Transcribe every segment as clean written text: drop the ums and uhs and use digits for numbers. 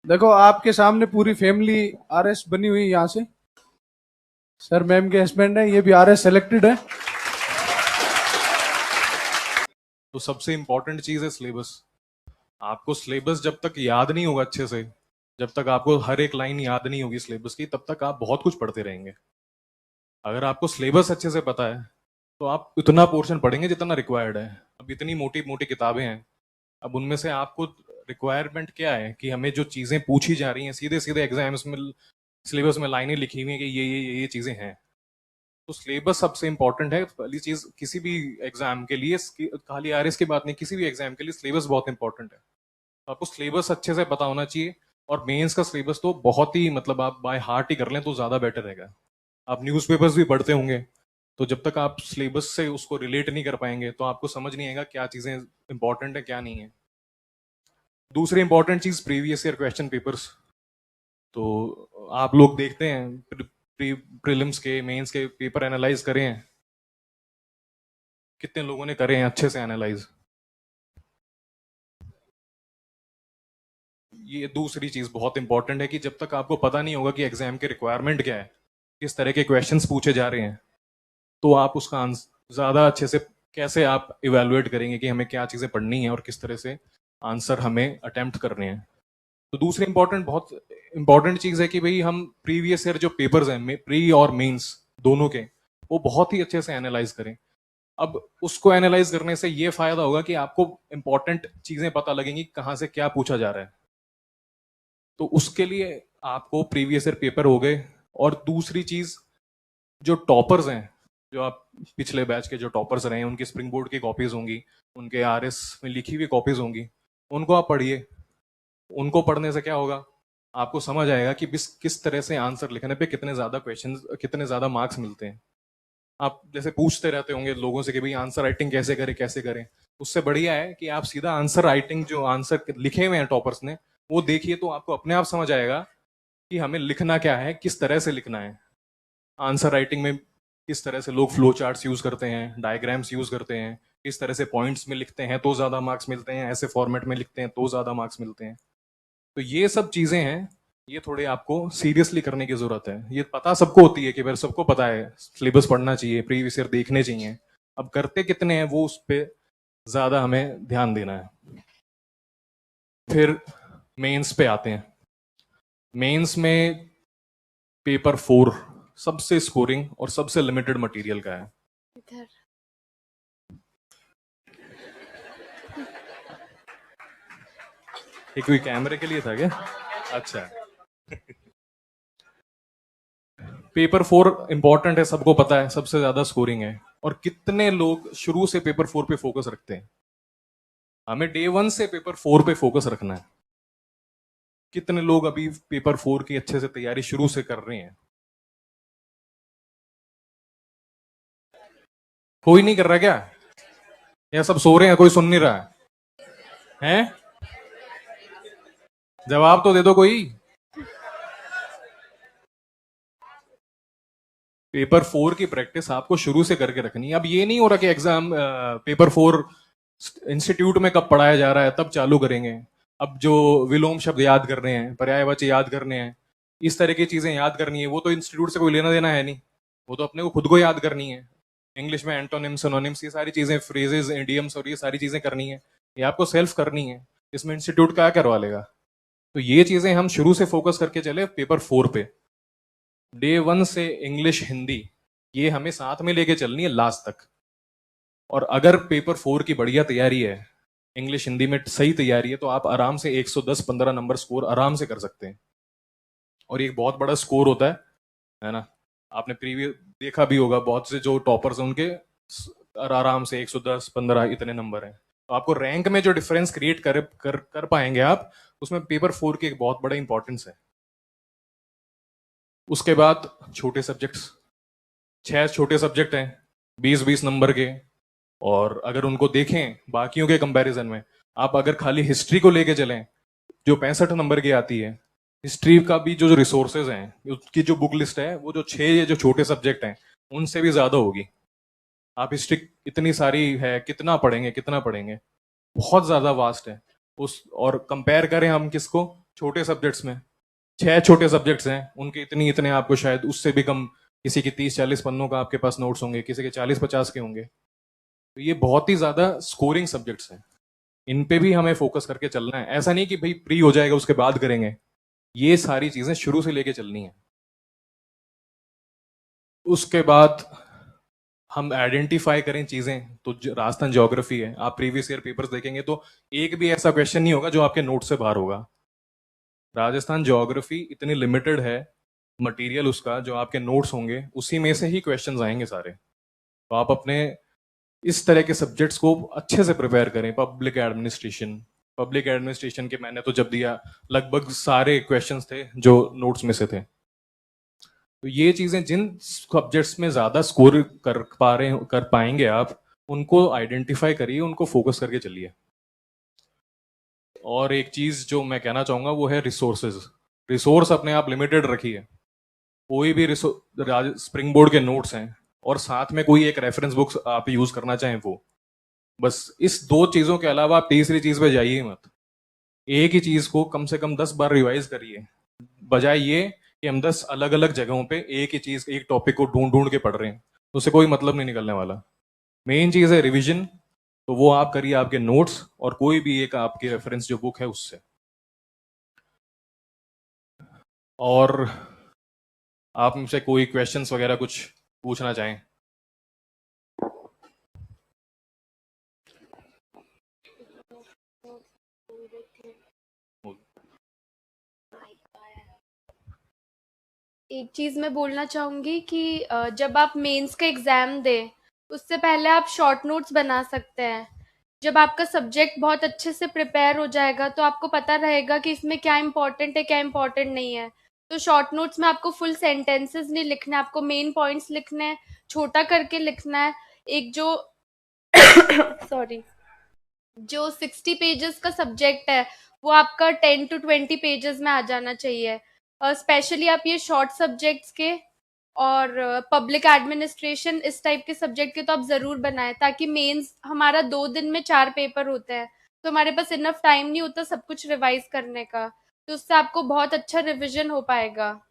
देखो आपके सामने पूरी फैमिली आरएस बनी हुई है यहाँ से। सर मैम के हस्बैंड है, ये भी आरएस सेलेक्टेड है। तो सबसे इंपॉर्टेंट चीज है सिलेबस। आपको सिलेबस जब तक याद नहीं होगा अच्छे से, जब तक आपको हर एक लाइन याद नहीं होगी सिलेबस की, तब तक आप बहुत कुछ पढ़ते रहेंगे। अगर आपको सिलेबस अच्छे से पता है तो आप उतना पोर्शन पढ़ेंगे जितना रिक्वायर्ड है। अब इतनी मोटी मोटी किताबें हैं, अब उनमें से आपको रिक्वायरमेंट क्या है कि हमें जो चीजें पूछी जा रही हैं सीधे सीधे एग्जाम्स में, सिलेबस में लाइनें लिखी हुई हैं कि ये चीजें हैं। तो सिलेबस सबसे इंपॉर्टेंट है पहली चीज किसी भी एग्जाम के लिए। खाली आरएस की बात नहीं, किसी भी एग्जाम के लिए सिलेबस बहुत इंपॉर्टेंट है। तो आपको सिलेबस अच्छे से पता होना चाहिए। और मेंस का सिलेबस तो बहुत ही मतलब आप बाय हार्ट ही कर लें तो ज्यादा बेटर रहेगा। आप न्यूज़पेपर्स भी पढ़ते होंगे, तो जब तक आप सिलेबस से उसको रिलेट नहीं कर पाएंगे तो आपको समझ नहीं आएगा क्या चीजें इंपॉर्टेंट है क्या नहीं है। दूसरी इंपॉर्टेंट चीज प्रीवियस ईयर क्वेश्चन पेपर्स। तो आप लोग देखते हैं प्रीलिम्स के मेंस के पेपर एनालाइज करें हैं, कितने लोगों ने करे हैं अच्छे से एनालाइज। ये दूसरी चीज बहुत इंपॉर्टेंट है कि जब तक आपको पता नहीं होगा कि एग्जाम के रिक्वायरमेंट क्या है, किस तरह के क्वेश्चंस पूछे जा रहे हैं, तो आप उसका ज्यादा अच्छे से कैसे आप इवेलुएट करेंगे कि हमें क्या चीजें पढ़नी है और किस तरह से आंसर हमें अटेम्प्ट करने हैं। तो दूसरी इंपॉर्टेंट बहुत इंपॉर्टेंट चीज है कि भाई हम प्रीवियस ईयर जो पेपर्स हैं प्री और मेंस दोनों के, वो बहुत ही अच्छे से एनालाइज करें। अब उसको एनालाइज करने से ये फायदा होगा कि आपको इंपॉर्टेंट चीजें पता लगेंगी कहाँ से क्या पूछा जा रहा है। तो उसके लिए आपको प्रीवियस ईयर पेपर हो गए। और दूसरी चीज, जो टॉपर्स हैं, जो आप पिछले बैच के जो टॉपर्स रहे हैं उनकी स्प्रिंग बोर्ड की कॉपीज होंगी, उनके आरएस में लिखी हुई कॉपीज होंगी, उनको आप पढ़िए। उनको पढ़ने से क्या होगा, आपको समझ आएगा कि किस तरह से आंसर लिखने पे कितने ज्यादा क्वेश्चन कितने ज्यादा मार्क्स मिलते हैं। आप जैसे पूछते रहते होंगे लोगों से कि भाई आंसर राइटिंग कैसे करें कैसे करें, उससे बढ़िया है कि आप सीधा आंसर राइटिंग जो आंसर लिखे हुए हैं टॉपर्स ने वो देखिए, तो आपको अपने आप समझ आएगा कि हमें लिखना क्या है, किस तरह से लिखना है। आंसर राइटिंग में किस तरह से लोग फ्लो चार्ट्स यूज करते हैं, डायग्राम्स यूज करते हैं, किस तरह से पॉइंट्स में लिखते हैं तो ज्यादा मार्क्स मिलते हैं, ऐसे फॉर्मेट में लिखते हैं तो ज्यादा मार्क्स मिलते हैं। तो ये सब चीजें हैं, ये थोड़े आपको सीरियसली करने की जरूरत है। ये पता सबको होती है कि भाई सबको पता है सिलेबस पढ़ना चाहिए, प्रीवियस ईयर देखने चाहिए, अब करते कितने हैं वो उस पर ज्यादा हमें ध्यान देना है। फिर मेंस पे आते हैं। मेंस में पेपर 4 सबसे स्कोरिंग और सबसे लिमिटेड मटेरियल का है। इधर ये कोई कैमरे के लिए था क्या? अच्छा। पेपर 4 इंपॉर्टेंट है, सबको पता है, सबसे ज्यादा स्कोरिंग है। और कितने लोग शुरू से पेपर 4 पे फोकस रखते हैं? हमें डे 1 से पेपर 4 पे फोकस रखना है। कितने लोग अभी पेपर 4 की अच्छे से तैयारी शुरू से कर रहे हैं? कोई नहीं कर रहा क्या? या सब सो रहे हैं, कोई सुन नहीं रहा है? जवाब तो दे दो कोई। पेपर 4 की प्रैक्टिस आपको शुरू से करके रखनी है। अब ये नहीं हो रहा कि एग्जाम पेपर 4 इंस्टीट्यूट में कब पढ़ाया जा रहा है तब चालू करेंगे। अब जो विलोम शब्द याद कर रहे हैं, पर्यायवाची याद करने हैं, इस तरह की चीजें याद करनी है, वो तो इंस्टीट्यूट से कोई लेना देना है नहीं। वो तो अपने को खुद को याद करनी है। इंग्लिश में एंटोनिम्स सिनोनिम्स ये सारी चीजें, फ्रेजेस, इडियम्स और ये सारी चीजें करनी है, ये आपको सेल्फ करनी है। इसमें इंस्टीट्यूट क्या करवा लेगा? तो ये चीजें हम शुरू से फोकस करके चले पेपर 4 पे। डे 1 से इंग्लिश हिंदी ये हमें साथ में लेके चलनी है लास्ट तक। और अगर पेपर 4 की बढ़िया तैयारी है, इंग्लिश हिंदी में सही तैयारी है, तो आप आराम से 110-15 नंबर स्कोर आराम से कर सकते हैं। और ये एक बहुत बड़ा स्कोर होता है ना? आपने प्रीवियस देखा भी होगा, बहुत से जो टॉपर्स हैं उनके आराम से 110-15 इतने नंबर हैं। तो आपको रैंक में जो डिफरेंस क्रिएट कर पाएंगे आप, उसमें पेपर 4 की एक बहुत बड़ा इंपॉर्टेंस है। उसके बाद छोटे सब्जेक्ट्स, 6 छोटे सब्जेक्ट हैं 20-20 नंबर के। और अगर उनको देखें बाकियों के कंपैरिजन में, आप अगर खाली हिस्ट्री को लेके चलें जो 65 नंबर की आती है, हिस्ट्री का भी जो रिसोर्सेज हैं, उसकी जो बुक लिस्ट है, वो जो 6 ये जो छोटे सब्जेक्ट हैं उनसे भी ज्यादा होगी। आप हिस्ट्री इतनी सारी है, कितना पढ़ेंगे कितना पढ़ेंगे, बहुत ज्यादा वास्ट है। उस और कंपेयर करें हम किसको, छोटे सब्जेक्ट्स में 6 छोटे सब्जेक्ट्स हैं, उनके इतनी इतने आपको शायद उससे भी कम, किसी की 30-40 पन्नों का आपके पास नोट्स होंगे, किसी के 40-50 के होंगे। तो ये बहुत ही ज्यादा स्कोरिंग सब्जेक्ट्स हैं, इन पे भी हमें फोकस करके चलना है। ऐसा नहीं कि भाई प्री हो जाएगा उसके बाद करेंगे, ये सारी चीजें शुरू से लेके चलनी है। उसके बाद हम आइडेंटिफाई करें चीजें, तो राजस्थान ज्योग्राफी है, आप प्रीवियस ईयर पेपर्स देखेंगे तो एक भी ऐसा क्वेश्चन नहीं होगा जो आपके नोट से बाहर होगा। राजस्थान ज्योग्राफी इतनी लिमिटेड है मटेरियल उसका, जो आपके नोट्स होंगे उसी में से ही क्वेश्चंस आएंगे सारे। तो आप अपने इस तरह के सब्जेक्ट्स को अच्छे से प्रिपेयर करें। पब्लिक एडमिनिस्ट्रेशन के मैंने तो जब दिया लगभग सारे क्वेश्चंस थे जो नोट्स में से थे। तो ये चीजें जिन सब्जेक्ट्स में ज्यादा स्कोर कर पाएंगे आप, उनको आइडेंटिफाई करिए, उनको फोकस करके चलिए। और एक चीज जो मैं कहना चाहूंगा वो है रिसोर्सेज। रिसोर्स अपने आप लिमिटेड रखिए। कोई भी स्प्रिंग बोर्ड के नोट्स हैं और साथ में कोई एक रेफरेंस बुक्स आप यूज करना चाहें वो, बस इस दो चीजों के अलावा आप तीसरी चीज पे जाइए मत। एक ही चीज को कम से कम 10 बार रिवाइज करिए, बजाय ये कि हम 10 अलग अलग जगहों पे एक ही चीज, एक टॉपिक को ढूंढ ढूंढ के पढ़ रहे हैं, तो उससे कोई मतलब नहीं निकलने वाला। मेन चीज है रिवीजन, तो वो आप करिए आपके नोट्स और कोई भी एक आपकी रेफरेंस जो बुक है उससे। और आप मुझसे कोई क्वेश्चंस वगैरह कुछ पूछना चाहें? एक चीज मैं बोलना चाहूंगी कि जब आप मेंस का एग्जाम दें उससे पहले आप शॉर्ट नोट्स बना सकते हैं। जब आपका सब्जेक्ट बहुत अच्छे से प्रिपेयर हो जाएगा तो आपको पता रहेगा कि इसमें क्या इंपॉर्टेंट है, क्या इंपॉर्टेंट नहीं है। तो शॉर्ट नोट्स में आपको फुल सेंटेंसेस नहीं लिखना है, आपको मेन पॉइंट्स लिखने हैं, छोटा करके लिखना है। एक जो सॉरी, जो 60 पेजेस का सब्जेक्ट है वो आपका 10 to 20 पेजेस में आ जाना चाहिए। स्पेशली आप ये शॉर्ट सब्जेक्ट्स के और पब्लिक एडमिनिस्ट्रेशन इस टाइप के सब्जेक्ट के तो आप जरूर बनाएं, ताकि मेंस हमारा 2 दिन में 4 पेपर होते हैं, तो हमारे पास इनफ टाइम नहीं होता सब कुछ रिवाइज करने का। तो उससे आपको बहुत अच्छा रिविजन हो पाएगा।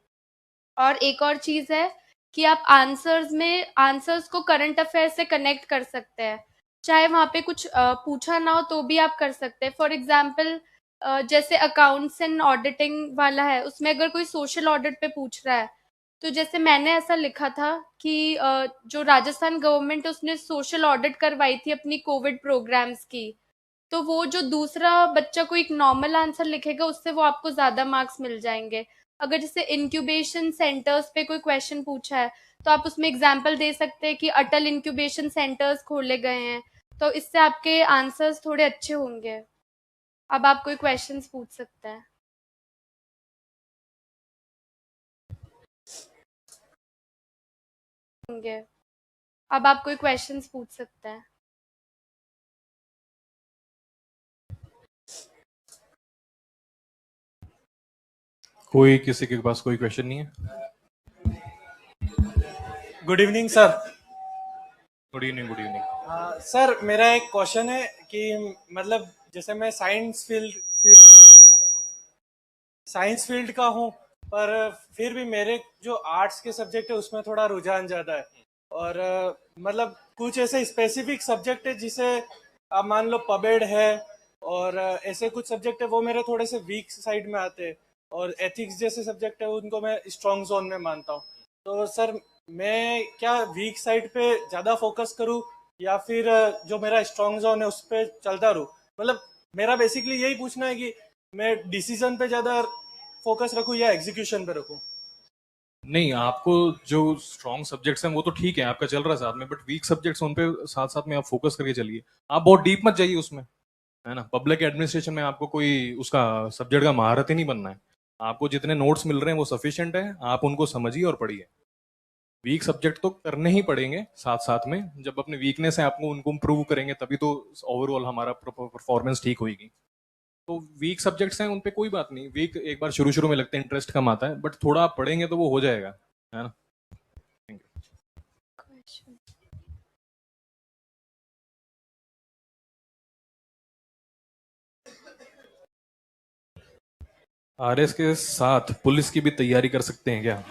और एक और चीज है कि आप आंसर्स को करंट अफेयर से कनेक्ट कर सकते हैं। चाहे वहां पे कुछ पूछा ना हो तो भी आप कर सकते हैं। फॉर एग्जाम्पल, जैसे अकाउंट्स एंड ऑडिटिंग वाला है, उसमें अगर कोई सोशल ऑडिट पे पूछ रहा है, तो जैसे मैंने ऐसा लिखा था कि जो राजस्थान गवर्नमेंट है उसने सोशल ऑडिट करवाई थी अपनी कोविड प्रोग्राम्स की। तो वो जो दूसरा बच्चा कोई एक नॉर्मल आंसर लिखेगा उससे वो आपको ज्यादा मार्क्स मिल जाएंगे। अगर जैसे इंक्यूबेशन सेंटर्स पे कोई क्वेश्चन पूछा है तो आप उसमें एग्जाम्पल दे सकते हैं कि अटल इंक्यूबेशन सेंटर्स खोले गए हैं, तो इससे आपके आंसर्स थोड़े अच्छे होंगे। अब आप कोई क्वेश्चंस पूछ सकते हैं। होंगे। अब आप कोई क्वेश्चंस पूछ सकते हैं। कोई किसी के पास कोई क्वेश्चन नहीं है? Good evening sir. Good evening, good evening. Sir मेरा एक क्वेश्चन है कि मतलब जैसे मैं साइंस फील्ड का हूँ, पर फिर भी मेरे जो आर्ट्स के सब्जेक्ट है उसमें थोड़ा रुझान ज़्यादा है। और मतलब कुछ ऐसे स्पेसिफिक सब्जेक्ट है जिसे आप मान लो पबेड है, और ऐसे कुछ सब्जेक्ट है वो मेरे थोड़े से वीक साइड में आते हैं, और एथिक्स जैसे सब्जेक्ट है उनको मैं स्ट्रॉन्ग जोन में मानता हूँ। तो सर मैं क्या वीक साइड पे ज़्यादा फोकस करूँ, या फिर जो मेरा स्ट्रॉन्ग जोन है उस पर चलता रहूँ? मतलब मेरा बेसिकली यही पूछना है कि मैं डिसीजन पे ज़्यादा फोकस रखूँ या एग्जीक्यूशन पे रखूँ? नहीं, आपको जो स्ट्रॉन्ग सब्जेक्ट्स हैं वो तो ठीक है, आपका चल रहा है साथ में, बट वीक सब्जेक्ट्स उन पे साथ साथ में आप फोकस करके चलिए। आप बहुत डीप मत जाइए उसमें, है ना। पब्लिक एडमिनिस्ट्रेशन में आपको कोई उसका सब्जेक्ट का महारत ही नहीं बनना है। आपको जितने नोट्स मिल रहे हैं वो सफिशिएंट है, आप उनको समझिए और पढ़िए। वीक सब्जेक्ट तो करने ही पड़ेंगे साथ साथ में, जब अपनी वीकनेस है आपको उनको इम्प्रूव करेंगे तभी तो ओवरऑल हमारा परफॉर्मेंस ठीक होगी। तो वीक सब्जेक्ट्स हैं उन पे कोई बात नहीं, वीक एक बार शुरू शुरू में लगता है, इंटरेस्ट कम आता है, बट थोड़ा आप पढ़ेंगे तो वो हो जाएगा, है ना। Thank you. आरएस के साथ पुलिस की भी तैयारी कर सकते हैं क्या?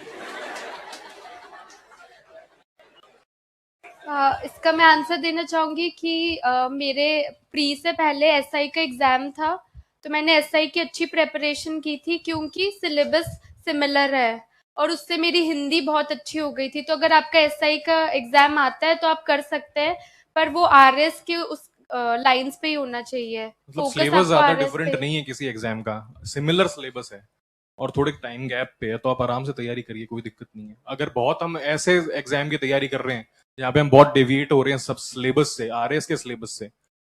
इसका मैं आंसर देना चाहूँगी कि मेरे प्री से पहले एसआई का एग्ज़ाम था, तो मैंने एसआई की अच्छी प्रिपरेशन की थी क्योंकि सिलेबस सिमिलर है और उससे मेरी हिंदी बहुत अच्छी हो गई थी। तो अगर आपका एसआई का एग्ज़ाम आता है तो आप कर सकते हैं, पर वो आरएस के उस लाइन्स पे ही होना चाहिए। मतलब फोकस सिलेबस आपको ज्यादा आरएस पे डिफरेंट नहीं है किसी एग्जाम का, सिमिलर सिलेबस है और थोड़े टाइम गैप पे है, तो आप आराम से तैयारी करिए, कोई दिक्कत नहीं है। अगर बहुत हम ऐसे एग्जाम की तैयारी कर रहे हैं जहाँ पे हम बहुत डेविएट हो रहे हैं सब सिलेबस से, आरएस के सिलेबस से,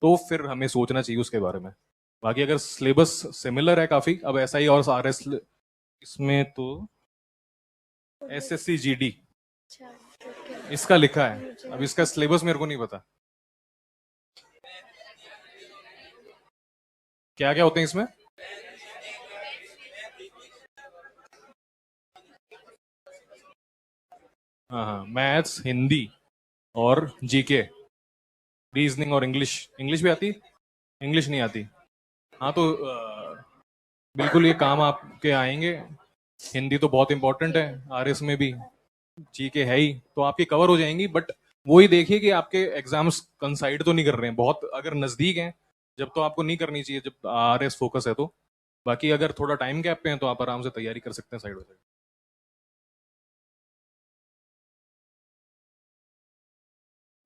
तो फिर हमें सोचना चाहिए उसके बारे में। बाकी अगर सिलेबस सिमिलर है काफी, अब ऐसा ही और आरएस इसमें तो एसएससी जीडी अच्छा, ठीक है। इसका लिखा है, मुझे अब इसका सिलेबस मेरे को नहीं पता क्या क्या होते हैं इसमें। हाँ हाँ, मैथ्स, हिंदी और जीके, रीजनिंग और इंग्लिश। इंग्लिश भी आती? इंग्लिश नहीं आती। हाँ तो बिल्कुल ये काम आपके आएंगे। हिंदी तो बहुत इंपॉर्टेंट है आरएस में भी, जीके है ही, तो आपकी कवर हो जाएंगी। बट वो ही देखिए कि आपके एग्जाम्स कंसाइड तो नहीं कर रहे हैं बहुत, अगर नजदीक हैं जब तो आपको नहीं करनी चाहिए, जब आरएस फोकस है तो। बाकी अगर थोड़ा टाइम गैप पे है तो आप आराम से तैयारी कर सकते हैं साइड बाई साइड।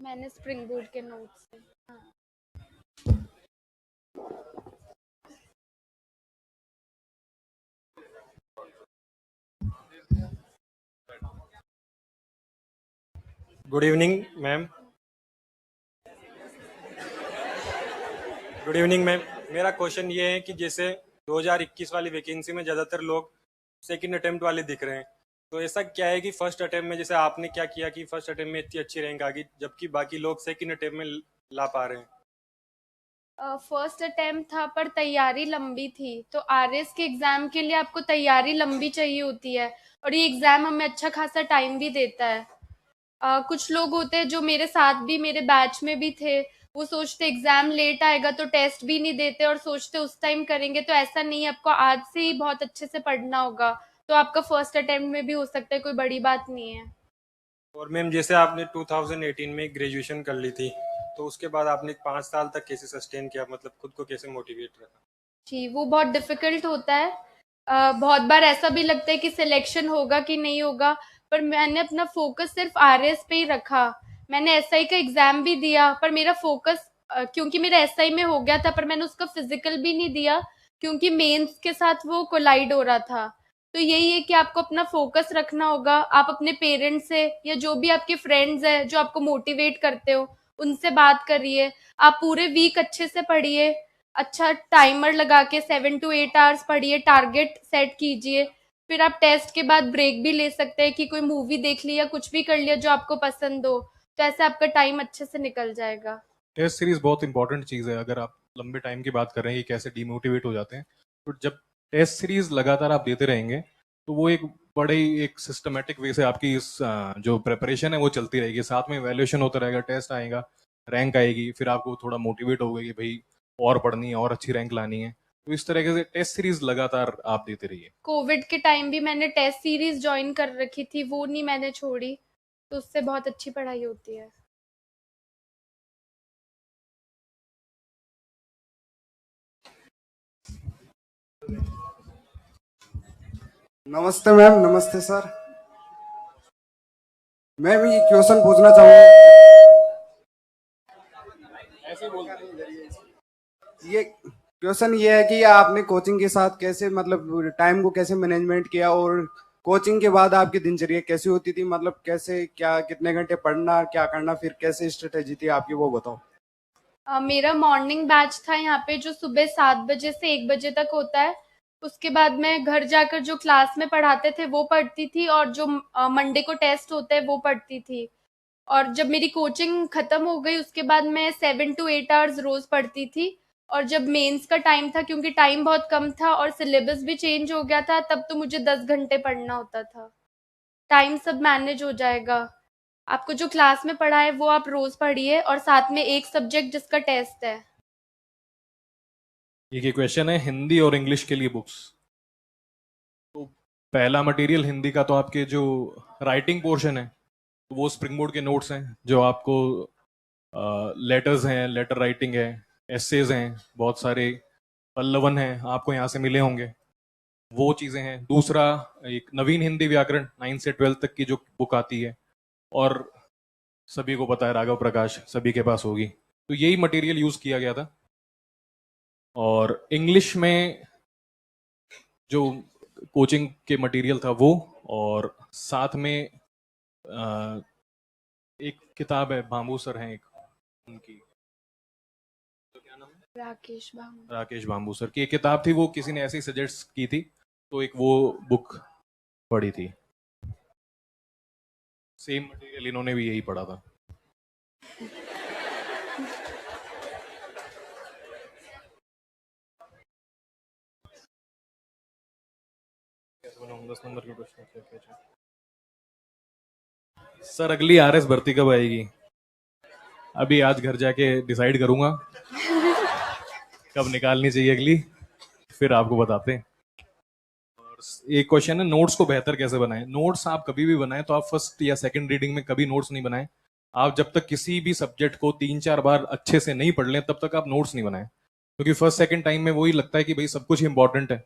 मैंने स्प्रिंग बोर्ड के नोट्स से। हाँ। Good evening ma'am. Good evening ma'am. मेरा क्वेश्चन ये है कि जैसे 2021 वाली वैकेंसी में ज़्यादातर लोग सेकंड अटेम्प्ट वाले दिख रहे हैं, तो ऐसा क्या है कि फर्स्ट अटेम्प्ट में जैसे आपने क्या किया कि फर्स्ट अटेम्प्ट में इतनी अच्छी रैंक आ गई जबकि बाकी लोग सेकंड अटेम्प्ट में ला पा रहे हैं? फर्स्ट अटेम्प्ट था पर तैयारी लंबी थी, तो आरएस के एग्जाम के लिए आपको तैयारी लंबी चाहिए होती है और ये एग्जाम हमें अच्छा खासा टाइम भी देता है। कुछ लोग होते हैं जो मेरे साथ भी मेरे बैच में भी थे, वो सोचते एग्जाम लेट आएगा तो टेस्ट भी नहीं देते और सोचते उस टाइम करेंगे, तो ऐसा नहीं है, आपको आज से ही बहुत अच्छे से पढ़ना होगा, तो आपका फर्स्ट अटेम्प्ट में भी हो सकता है, कोई बड़ी बात नहीं है। और मैम जैसे आपने 2018 में ग्रेजुएशन कर ली थी, तो उसके बाद आपने 5 साल तक कैसे सस्टेन किया, मतलब खुद को कैसे मोटिवेट रखा? जी, वो बहुत डिफिकल्ट होता है। बहुत बार ऐसा भी लगता है कि सिलेक्शन होगा कि नहीं होगा, पर मैंने अपना फोकस सिर्फ आरएस पे ही रखा। मैंने एसआई का एग्जाम भी दिया पर मेरा फोकस, क्योंकि मेरा एसआई में हो गया था, पर मैंने उसका फिजिकल भी नहीं दिया क्योंकि मेंस के साथ वो कोलाइड हो रहा था। तो यही है कि आपको अपना फोकस रखना होगा। आप अपने पेरेंट्स से या जो भी आपके फ्रेंड्स हैं जो आपको मोटिवेट करते हो, उनसे बात करिए। आप पूरे वीक अच्छे से पढ़िए, अच्छा टाइमर लगा के 7 to 8 आवर्स पढ़िए, टारगेट सेट कीजिए। फिर आप टेस्ट के बाद ब्रेक भी ले सकते हैं कि कोई मूवी देख ली या कुछ भी कर लिया जो आपको पसंद हो, तो ऐसे आपका टाइम अच्छे से निकल जाएगा। टेस्ट सीरीज बहुत इंपॉर्टेंट चीज है। अगर आप लंबे टाइम की बात कर रहे हैं कि कैसे डिमोटिवेट हो जाते हैं, तो जब टेस्ट सीरीज लगातार आप देते रहेंगे तो वो एक बड़े ही एक सिस्टमेटिक वे से आपकी इस जो प्रिपरेशन है वो चलती रहेगी, साथ में वैल्यूएशन होता रहेगा, टेस्ट आएगा, रैंक आएगी, फिर आपको थोड़ा मोटिवेट होगा कि भाई और पढ़नी है और अच्छी रैंक लानी है। तो इस तरीके से टेस्ट सीरीज लगातार आप देते रहिए। कोविड के टाइम भी मैंने टेस्ट सीरीज ज्वाइन कर रखी थी, वो नहीं मैंने छोड़ी, तो उससे बहुत अच्छी पढ़ाई होती है। नमस्ते मैम। नमस्ते सर। मैम ये क्वेश्चन पूछना चाहूँगा। ये क्वेश्चन ये है कि आपने कोचिंग के साथ कैसे मतलब टाइम को कैसे मैनेजमेंट किया और कोचिंग के बाद आपकी दिनचर्या कैसी होती थी, मतलब कैसे क्या कितने घंटे पढ़ना क्या करना फिर कैसे स्ट्रेटेजी थी आपकी वो बताओ। मेरा मॉर्निंग बैच था यहाँ पे जो सुबह 7 बजे से 1 बजे तक होता है। उसके बाद मैं घर जाकर जो क्लास में पढ़ाते थे वो पढ़ती थी और जो मंडे को टेस्ट होते हैं वो पढ़ती थी। और जब मेरी कोचिंग खत्म हो गई उसके बाद मैं 7 to 8 आवर्स रोज पढ़ती थी। और जब मेंस का टाइम था, क्योंकि टाइम बहुत कम था और सिलेबस भी चेंज हो गया था, तब तो मुझे 10 घंटे पढ़ना होता था। टाइम सब मैनेज हो जाएगा। आपको जो क्लास में पढ़ा है वो आप रोज पढ़िए और साथ में एक सब्जेक्ट जिसका टेस्ट है। ये क्वेश्चन है हिंदी और इंग्लिश के लिए बुक्स। तो पहला मटेरियल हिंदी का तो आपके जो राइटिंग पोर्शन है, तो वो स्प्रिंग बोर्ड के नोट्स हैं, जो आपको लेटर्स हैं, लेटर राइटिंग है, एसेज हैं, बहुत सारे पल्लवन हैं, आपको यहाँ से मिले होंगे, वो चीज़ें हैं। दूसरा, एक नवीन हिंदी व्याकरण 9 से 12 तक की जो बुक आती है, और सभी को पता है राघव प्रकाश सभी के पास होगी, तो यही मटेरियल यूज़ किया गया था। और इंग्लिश में जो कोचिंग के मटेरियल था वो, और साथ में एक किताब है, भांबू सर हैं एक, उनकी, तो क्या नाम है, राकेश भांबू सर की एक किताब थी, वो किसी ने ऐसे ही सजेस्ट की थी, तो एक वो बुक पढ़ी थी। सेम मटेरियल इन्होंने भी यही पढ़ा था। कैसे बनाऊं 10 नंबर के प्रश्न, क्या क्या चाहिए? सर अगली आरएस भर्ती कब आएगी? अभी आज घर जाके डिसाइड करूंगा कब निकालनी चाहिए अगली, फिर आपको बताते हैं। और एक क्वेश्चन है, नोट्स को बेहतर कैसे बनाएं? नोट्स आप कभी भी बनाएं तो आप फर्स्ट या सेकंड रीडिंग में कभी नोट्स नहीं बनाएं। आप जब तक किसी भी सब्जेक्ट को 3-4 बार अच्छे से नहीं पढ़ लें, तब तक आप नोट्स नहीं बनाएं, क्योंकि फर्स्ट सेकंड टाइम में वही लगता है कि भाई सब कुछ इंपॉर्टेंट है।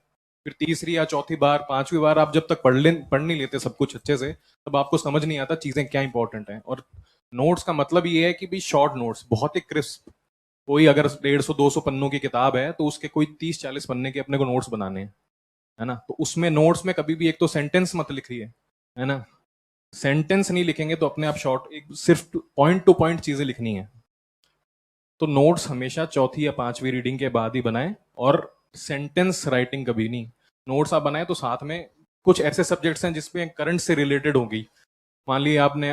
फिर तीसरी या चौथी बार, 5वीं बार आप जब तक पढ़ नहीं लेते सब कुछ अच्छे से, तब आपको समझ नहीं आता चीजें क्या इंपॉर्टेंट है। और नोट्स का मतलब ये है कि भाई शॉर्ट नोट्स, बहुत ही क्रिस्प। कोई अगर 150-200 पन्नों की किताब है, तो उसके कोई 30-40 पन्ने के अपने को नोट्स बनाने हैं, है ना। तो उसमें नोट्स में कभी भी एक तो सेंटेंस मत लिखिए, है ना। सेंटेंस नहीं लिखेंगे तो अपने आप शॉर्ट, एक सिर्फ पॉइंट टू पॉइंट चीजें लिखनी है। तो नोट्स हमेशा चौथी या 5वीं रीडिंग के बाद ही बनाएं, और सेंटेंस राइटिंग कभी नहीं। नोट्स आप बनाएं तो साथ में कुछ ऐसे सब्जेक्ट्स हैं जिसपे करंट से रिलेटेड होगी। मान लीजिए आपने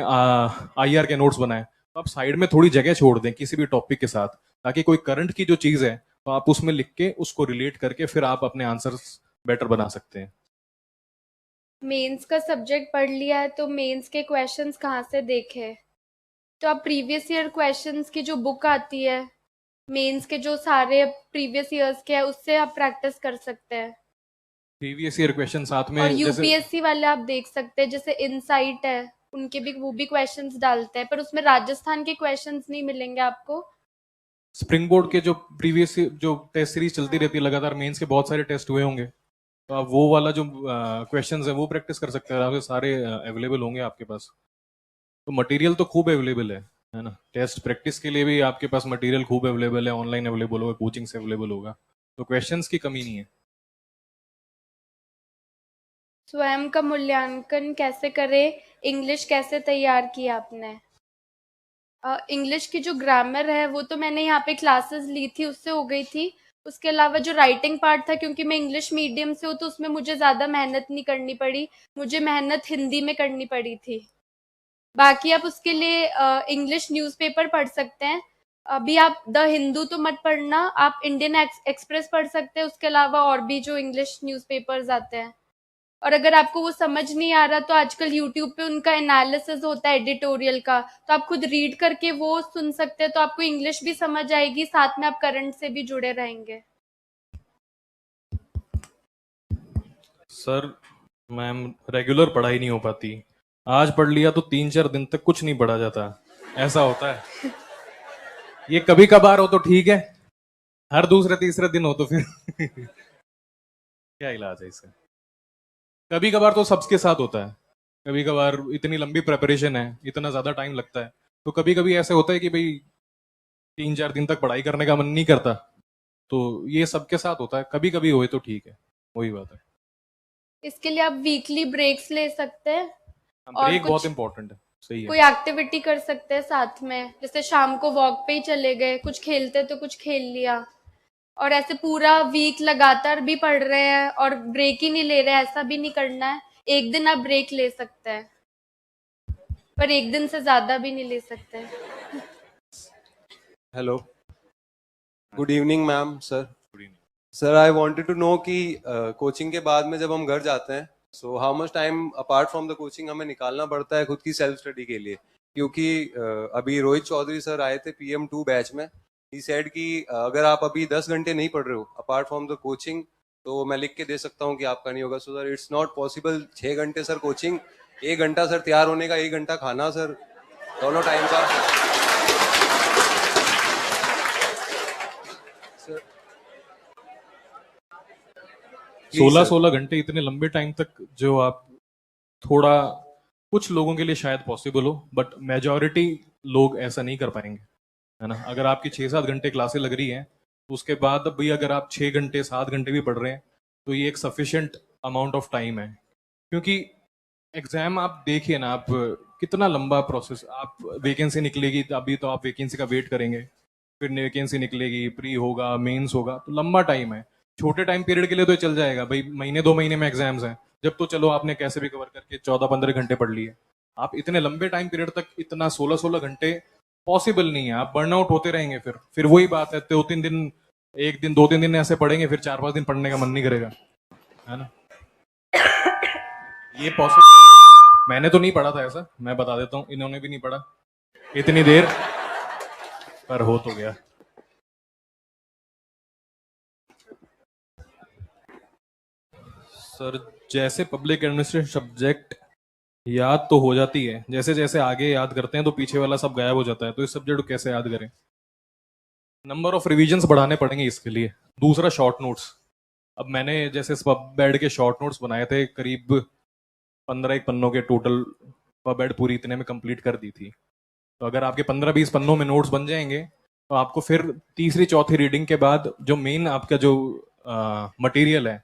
आईआर के नोट्स बनाए, तो आप साइड में थोड़ी जगह छोड़ दें किसी भी टॉपिक के साथ, ताकि कोई करंट की जो चीज है तो आप उसमें लिख के उसको रिलेट करके फिर आप अपने आंसर्स बेटर बना सकते हैं। मेंस का सब्जेक्ट पढ़ लिया है तो मेंस के क्वेश्चंस कहाँ से देखे? तो आप प्रीवियस ईयर क्वेश्चंस की जो बुक आती है, मेंस के जो सारे प्रीवियस ईयर्स के है, उससे आप प्रैक्टिस कर सकते हैं। प्रीवियस ईयर क्वेश्चन साथ में, और जैसे यूपीएससी वाले आप देख सकते हैं, जैसे इनसाइट है, उनके भी वो भी क्वेश्चंस डालते हैं, पर उसमें राजस्थान के क्वेश्चंस नहीं मिलेंगे आपको। स्प्रिंग बोर्ड के जो प्रीवियस जो टेस्ट सीरीज चलती रहती है लगातार, मेंस के बहुत सारे टेस्ट हुए होंगे, तो आप वो वाला जो क्वेश्चंस है वो प्रैक्टिस कर सकते हैं, आपके सारे अवेलेबल होंगे आपके पास। तो मटेरियल तो खूब अवेलेबल है ना। टेस्ट प्रैक्टिस के लिए भी आपके पास मटेरियल खूब अवेलेबल है, ऑनलाइन अवेलेबल होगा, कोचिंग से अवेलेबल होगा, तो क्वेश्चंस की कमी नहीं है। स्वयं का मूल्यांकन कैसे करें? इंग्लिश कैसे तैयार की आपने? इंग्लिश की जो ग्रामर है वो तो मैंने यहाँ पे क्लासेस ली थी, उससे हो गई थी। उसके अलावा जो राइटिंग पार्ट था, क्योंकि मैं इंग्लिश मीडियम से हूँ, तो उसमें मुझे ज़्यादा मेहनत नहीं करनी पड़ी, मुझे मेहनत हिंदी में करनी पड़ी थी। बाकी आप उसके लिए इंग्लिश न्यूज़पेपर पढ़ सकते हैं। अभी आप द हिंदू तो मत पढ़ना, आप इंडियन एक्सप्रेस पढ़ सकते हैं, उसके अलावा और भी जो इंग्लिश न्यूज़पेपर्स आते हैं। और अगर आपको वो समझ नहीं आ रहा, तो आजकल यूट्यूब पे उनका एनालिसिस होता है एडिटोरियल का, तो आप खुद रीड करके वो सुन सकते हैं, तो आपको इंग्लिश भी समझ आएगी, साथ में आप करंट से भी जुड़े रहेंगे। सर मैम, रेगुलर पढ़ाई नहीं हो पाती, आज पढ़ लिया तो 3-4 दिन तक कुछ नहीं पढ़ा जाता, ऐसा होता है। ये कभी कभार हो तो ठीक है, हर दूसरे तीसरे दिन हो तो फिर क्या इलाज है इसका? कभी कभार तो सबके साथ होता है, कभी कभार इतनी लंबी प्रेपरेशन है, इतना ज्यादा टाइम लगता है, तो कभी कभी ऐसे होता है कि भाई 3-4 दिन तक पढ़ाई करने का मन नहीं करता, तो ये सबके साथ होता है, कभी कभी होए तो ठीक है, वही बात है। इसके लिए आप वीकली ब्रेक्स ले सकते हैं, और ब्रेक बहुत कुछ इंपॉर्टेंट है, सही कोई है। एक्टिविटी कर सकते हैं साथ में, जैसे शाम को वॉक पे ही चले गए, कुछ खेलते तो कुछ खेल लिया। और ऐसे पूरा वीक लगातार भी पढ़ रहे हैं और ब्रेक ही नहीं ले रहे हैं, ऐसा भी नहीं करना है। एक दिन आप ब्रेक ले सकते हैं, पर एक दिन से ज्यादा भी नहीं ले सकते। Hello, good evening ma'am, sir. Good evening. Sir, I wanted to know कि कोचिंग के बाद में जब हम घर जाते हैं, so how much time apart from the coaching हमें निकालना पड़ता है खुद की सेल्फ स्टडी के लिए? क्योंकि अभी रोहित चौधरी सर आए थे PM2 बैच में, ही सेड कि अगर आप अभी 10 घंटे नहीं पढ़ रहे हो अपार्ट फ्रॉम द कोचिंग, तो मैं लिख के दे सकता हूँ कि आपका नहीं होगा। So sir it's not possible 6 घंटे सर कोचिंग, 1 घंटा सर तैयार होने का, 1 घंटा खाना सर, दोनों टाइम का। सर प्लीज 16-16 घंटे इतने लंबे टाइम तक जो आप, थोड़ा कुछ लोगों के लिए शायद पॉसिबल हो, बट मेजॉरिटी लोग ऐसा नहीं कर पाएंगे, है ना। अगर आपकी 6-7 घंटे क्लासेस लग रही हैं, तो उसके बाद भी अगर आप 6 घंटे 7 घंटे भी पढ़ रहे हैं, तो ये एक सफिशिएंट अमाउंट ऑफ टाइम है। क्योंकि एग्जाम आप देखिए ना, आप कितना लंबा प्रोसेस, आप वैकेंसी निकलेगी तो अभी तो आप वैकेंसी का वेट करेंगे, फिर वैकेंसी निकलेगी, प्री होगा, मेंस होगा, तो लंबा टाइम है। छोटे टाइम पीरियड के लिए तो ये चल जाएगा भाई, महीने 2 महीने में एग्जाम्स हैं, जब तो चलो आपने कैसे भी कवर करके 14-15 घंटे पढ़ लिए। आप इतने लंबे टाइम पीरियड तक इतना 16-16 घंटे पॉसिबल नहीं है, आप बर्नआउट होते रहेंगे। फिर वही बात है, 2-3 दिन, एक दिन 2-3 दिन ऐसे पढ़ेंगे, फिर 4-5 दिन पढ़ने का मन नहीं करेगा, है ना। ये पॉसिबल, मैंने तो नहीं पढ़ा था ऐसा, मैं बता देता हूँ, इन्होंने भी नहीं पढ़ा इतनी देर, पर हो तो गया। सर जैसे पब्लिक एडमिनिस्ट्रेशन सब्जेक्ट याद तो हो जाती है, जैसे जैसे आगे याद करते हैं तो पीछे वाला सब गायब हो जाता है, तो इस सब्जेक्ट को कैसे याद करें। नंबर ऑफ रिवीजन्स बढ़ाने पड़ेंगे इसके लिए। दूसरा, शॉर्ट नोट्स। अब मैंने जैसे बेड के शॉर्ट नोट्स बनाए थे, करीब 15 पन्नों के टोटल, बेड पूरी इतने में कंप्लीट कर दी थी। तो अगर आपके 15-20 पन्नों में नोट्स बन जाएंगे, तो आपको फिर तीसरी चौथी रीडिंग के बाद जो मेन आपका जो मटेरियल है,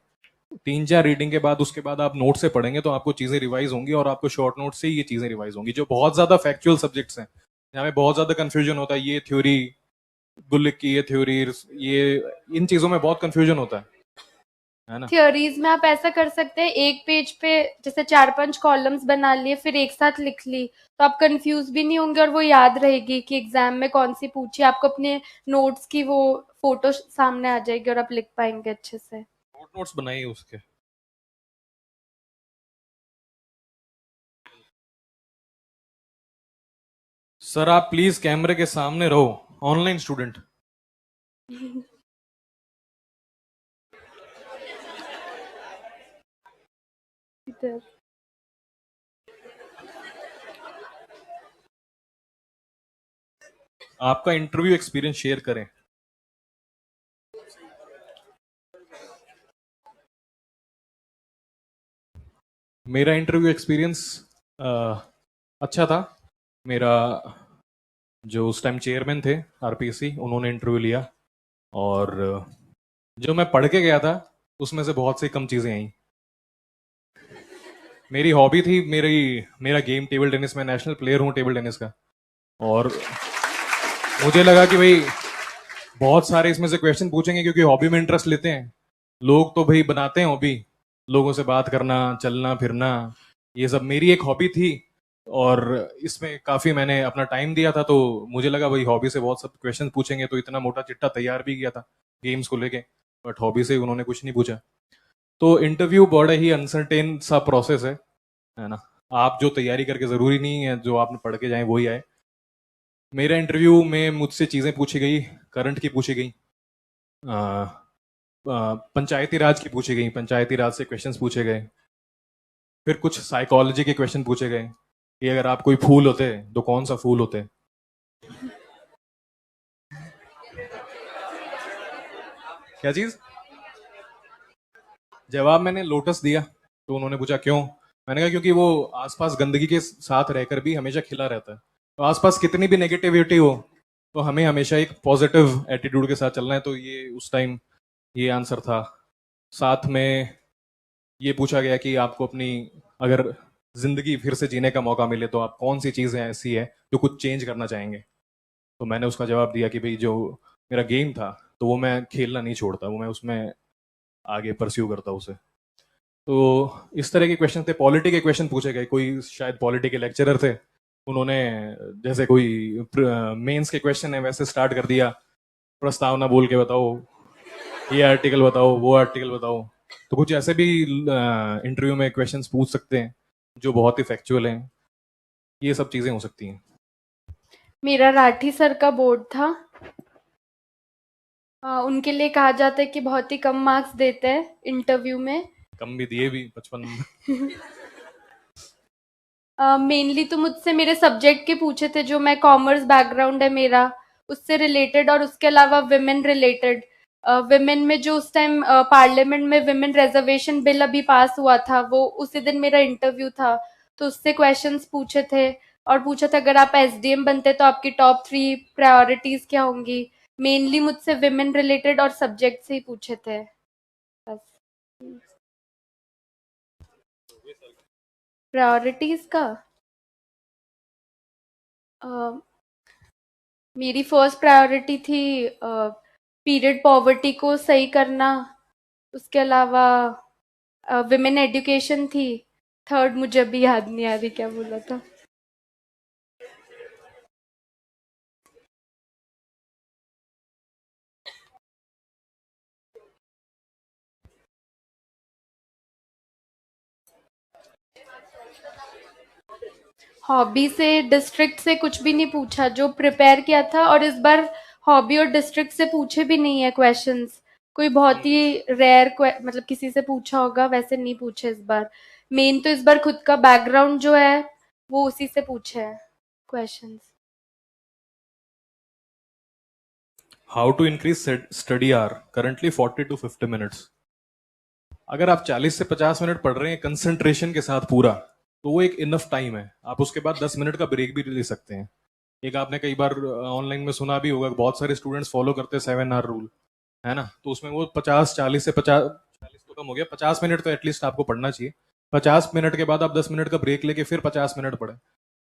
3-4 रीडिंग के बाद, उसके बाद आप नोट से पढ़ेंगे तो आपको चीजें रिवाइज होंगी, और आपको शॉर्ट नोट से ही ये चीजें रिवाइज होंगी। जो बहुत ज्यादा फैक्चुअल सब्जेक्ट्स हैं, जहाँ में बहुत ज्यादा कंफ्यूजन होता है, ये थ्योरी, गुलिक की ये थ्योरी, ये, इन चीजों में बहुत कंफ्यूजन होता है ना। थियोरीज में आप ऐसा कर सकते हैं, एक पेज पे जैसे 4-5 कॉलम्स बना लिए, फिर एक साथ लिख ली, तो आप कंफ्यूज भी नहीं होंगे और वो याद रहेगी कि एग्जाम में कौन सी पूछी। आपको अपने नोट्स की वो फोटो सामने आ जाएगी और आप लिख पाएंगे अच्छे से। शॉर्ट नोट्स बनाइए उसके। सर आप प्लीज कैमरे के सामने रहो, ऑनलाइन स्टूडेंट। इधर आपका इंटरव्यू एक्सपीरियंस शेयर करें। मेरा इंटरव्यू एक्सपीरियंस अच्छा था। मेरा जो उस टाइम चेयरमैन थे आरपीसी, उन्होंने इंटरव्यू लिया, और जो मैं पढ़ के गया था उसमें से बहुत सी कम चीज़ें आई। मेरी हॉबी थी, मेरा गेम टेबल टेनिस, में नेशनल प्लेयर हूँ टेबल टेनिस का, और मुझे लगा कि भाई बहुत सारे इसमें से क्वेश्चन पूछेंगे, क्योंकि हॉबी में इंटरेस्ट लेते हैं लोग, तो भाई बनाते हैं हॉबी, लोगों से बात करना, चलना फिरना, ये सब मेरी एक हॉबी थी, और इसमें काफ़ी मैंने अपना टाइम दिया था। तो मुझे लगा भाई हॉबी से बहुत सब क्वेश्चन पूछेंगे, तो इतना मोटा चिट्ठा तैयार भी किया था गेम्स को लेके, बट हॉबी से उन्होंने कुछ नहीं पूछा। तो इंटरव्यू बड़ा ही अनसर्टेन सा प्रोसेस है ना। आप जो तैयारी करके, ज़रूरी नहीं है जो आपने पढ़ के जाए वही आए। मेरा इंटरव्यू में मुझसे चीज़ें पूछी गई, करंट की पूछी गई, पंचायती राज की पूछी गई, पंचायती राज से क्वेश्चंस पूछे गए, फिर कुछ साइकोलॉजी के क्वेश्चन पूछे गए कि अगर आप कोई फूल होते तो कौन सा फूल होते। क्या चीज? जवाब मैंने लोटस दिया, तो उन्होंने पूछा क्यों। मैंने कहा क्योंकि वो आसपास गंदगी के साथ रहकर भी हमेशा खिला रहता है, तो आसपास कितनी भी नेगेटिविटी हो, तो हमें हमेशा एक पॉजिटिव एटीट्यूड के साथ चलना है। तो ये उस टाइम ये आंसर था। साथ में ये पूछा गया कि आपको अपनी, अगर जिंदगी फिर से जीने का मौका मिले, तो आप कौन सी चीज़ें ऐसी है जो कुछ चेंज करना चाहेंगे। तो मैंने उसका जवाब दिया कि भाई जो मेरा गेम था, तो वो मैं खेलना नहीं छोड़ता, वो मैं उसमें आगे परस्यू करता उसे। तो इस तरह के क्वेश्चन थे। पॉलिटी के क्वेश्चन पूछे गए, कोई शायद पॉलिटी के लेक्चरर थे, उन्होंने जैसे कोई मेंस के क्वेश्चन है वैसे स्टार्ट कर दिया, प्रस्तावना बोल के बताओ, ये आर्टिकल बताओ, वो आर्टिकल बताओ। तो कुछ ऐसे भी इंटरव्यू में क्वेश्चंस पूछ सकते हैं जो बहुत ही फैक्चुअल हैं। ये सब चीज़ें हो सकती हैं। मेरा राठी सर का बोर्ड था, उनके लिए कहा जाता है कि बहुत ही कम मार्क्स देते हैं इंटरव्यू में। कम भी दिए भी 55 नंबर। मेनली तो मुझसे मेरे सब्जेक्ट के पूछे थे, जो मैं कॉमर्स बैकग्राउंड है मेरा, उससे रिलेटेड, और उसके अलावा विमेन रिलेटेड। विमेन में जो उस टाइम पार्लियामेंट में विमेन रिजर्वेशन बिल अभी पास हुआ था, वो उसी दिन मेरा इंटरव्यू था, तो उससे क्वेश्चंस पूछे थे। और पूछा था अगर आप एसडीएम बनते तो आपकी टॉप 3 प्रायोरिटीज क्या होंगी। मेनली मुझसे विमेन रिलेटेड और सब्जेक्ट से ही पूछे थे बस। प्रायोरिटीज का अ, मेरी फर्स्ट प्रायोरिटी थी पीरियड पॉवर्टी को सही करना। उसके अलावा विमेन एजुकेशन थी। थर्ड मुझे अभी याद नहीं आ रही क्या बोला था। हॉबी से डिस्ट्रिक्ट से कुछ भी नहीं पूछा, जो प्रिपेयर किया था। और इस बार हॉबी और डिस्ट्रिक्ट से पूछे भी नहीं है क्वेश्चंस। कोई बहुत ही रेयर मतलब किसी से पूछा होगा, वैसे नहीं पूछे इस बार। मेन तो इस बार खुद का बैकग्राउंड जो है वो उसी से पूछे है questions. How to increase study hour, currently 40 to 50 minutes. अगर आप 40 से 50 मिनट पढ़ रहे हैं कंसंट्रेशन के साथ पूरा, तो वो एक इनफ टाइम है। आप उसके बाद 10 मिनट का ब्रेक भी ले सकते हैं। एक आपने कई बार ऑनलाइन में सुना भी होगा, बहुत सारे स्टूडेंट्स फॉलो करते हैं 7 आवर रूल, है ना। तो उसमें वो 40 से 40 तो कम हो गया, 50 मिनट तो एटलीस्ट आपको पढ़ना चाहिए। 50 मिनट के बाद आप 10 मिनट का ब्रेक लेके फिर 50 मिनट पढ़े,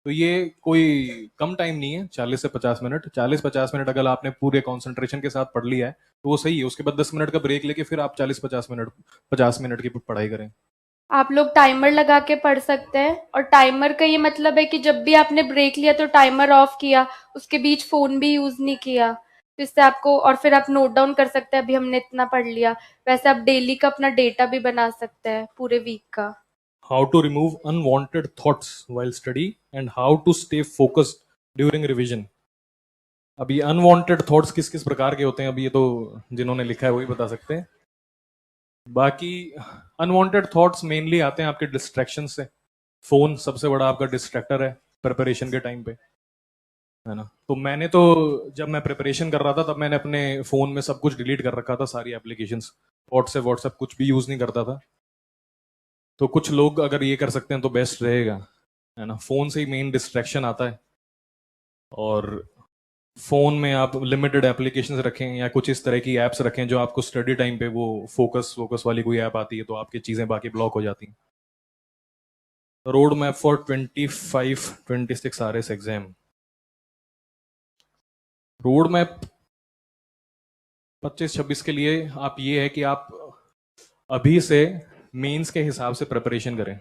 तो ये कोई कम टाइम नहीं है। 40 से 50 मिनट, 40-50 मिनट अगर आपने पूरे कॉन्सेंट्रेशन के साथ पढ़ लिया है तो वो सही है। उसके बाद 10 मिनट का ब्रेक लेके फिर आप 50 मिनट की पढ़ाई करें। आप लोग टाइमर लगा के पढ़ सकते हैं, और टाइमर का ये मतलब है कि जब भी आपने ब्रेक लिया तो टाइमर ऑफ किया, उसके बीच फोन भी यूज नहीं किया। तो इससे आपको, और फिर आप नोट डाउन कर सकते हैं अभी हमने इतना पढ़ लिया। वैसे आप डेली का अपना डेटा भी बना सकते हैं पूरे वीक का। How to remove unwanted thoughts while study and how to stay focused during revision. अभी अनवांटेड थॉट्स किस किस प्रकार के होते हैं, अभी ये तो जिन्होंने लिखा है वही बता सकते हैं। बाकी अनवांटेड थॉट्स मेनली आते हैं आपके डिस्ट्रैक्शन से। फोन सबसे बड़ा आपका डिस्ट्रैक्टर है प्रिपरेशन के टाइम पे, है ना। तो मैंने तो जब मैं प्रिपरेशन कर रहा था तब मैंने अपने फोन में सब कुछ डिलीट कर रखा था, सारी एप्लीकेशंस, व्हाट्सएप कुछ भी यूज नहीं करता था। तो कुछ लोग अगर ये कर सकते हैं तो बेस्ट रहेगा, है ना। फोन से ही मेन डिस्ट्रैक्शन आता है, और फोन में आप लिमिटेड एप्लीकेशंस रखें या कुछ इस तरह की एप्स रखें जो आपको स्टडी टाइम पे वो फोकस वाली कोई ऐप आती है तो आपकी चीजें बाकी ब्लॉक हो जाती हैं। Road map for 25-26 RS exam. Road map 25-26 के लिए आप ये है कि आप अभी से मेंस के हिसाब से प्रिपरेशन करें।